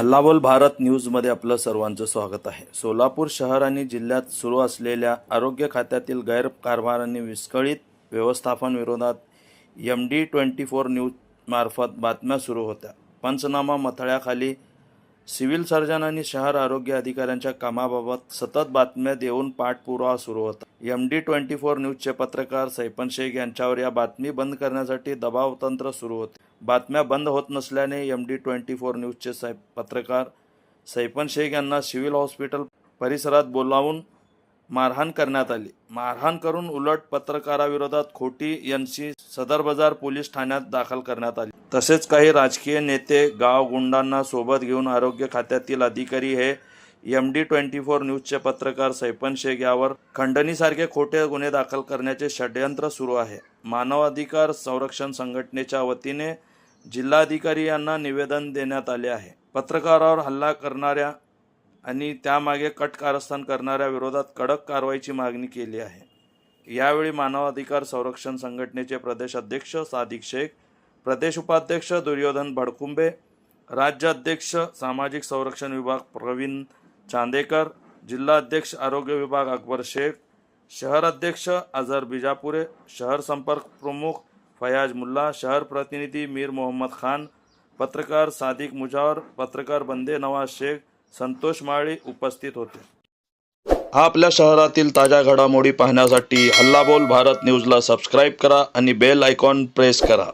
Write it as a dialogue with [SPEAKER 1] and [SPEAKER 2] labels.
[SPEAKER 1] हल्लाबोल भारत न्यूजमध्ये आपलं सर्वांचं स्वागत आहे। सोलापूर शहर आणि जिल्ह्यात सुरू असलेल्या आरोग्य खात्यातील गैरकारभारांनी विस्कळीत व्यवस्थापन विरोधात MD24 न्यूज मार्फत बातम्या सुरू होत्या। पंचनामा मथळ्याखाली सिव्हिल सर्जन आणि शहर आरोग्य अधिकाऱ्यांच्या कामाबाबत सतत बातम्या देऊन पाठपुरावा सुरू होता। MD24 न्यूजचे पत्रकार सैफन शेख यांच्यावर या बातमी बंद करण्यासाठी दबाव तंत्र सुरू होते। बातम्या बंद होत नसल्याने MD24 न्यूजचे पत्रकार सैफन शेख यांना सिव्हिल हॉस्पिटल परिसरात बोलावून मारहाण करण्यात आली। मारहाण करून उलट पत्रकाराविरोधात खोटी NC सदर बाजार पोलीस ठाण्यात दाखल करण्यात आली। तसेच काही राजकीय नेते गाव गुंडांना सोबत घेऊन आरोग्य खात्यातील अधिकारी हे MD24 न्यूजचे पत्रकार सैफन शेख यावर खंडणीसारखे खोटे गुन्हे दाखल करण्याचे षड्यंत्र सुरू आहे। मानवाधिकार संरक्षण संघटनेच्या वतीने जिल्हाधिकारी यांना निवेदन देण्यात आले आहे। पत्रकारावर हल्ला करणाऱ्या आणि त्यामागे कट कारस्थान करणाऱ्या विरोधात कडक कारवाईची मागणी केली आहे। यावेळी मानवाधिकार संरक्षण संघटनेचे प्रदेश अध्यक्ष सादिक शेख, प्रदेश उपाध्यक्ष दुर्योधन भडकुंबे, राज्य अध्यक्ष सामाजिक संरक्षण विभाग प्रवीण चांदेकर, जिल्हा अध्यक्ष आरोग्य विभाग अकबर शेख, शहर अध्यक्ष अजहर बिजापुरे, शहर संपर्क प्रमुख फयाज मुल्ला, शहर प्रतिनिधी मीर मोहम्मद खान, पत्रकार सादिक मुजावर, पत्रकार बंदे नवाज शेख, संतोष माळी उपस्थित होते। आपल्या शहरातील ताज्या घडामोडी पाहण्यासाठी हल्लाबोल भारत न्यूजला सबस्क्राईब करा आणि बेल आयकॉन प्रेस करा।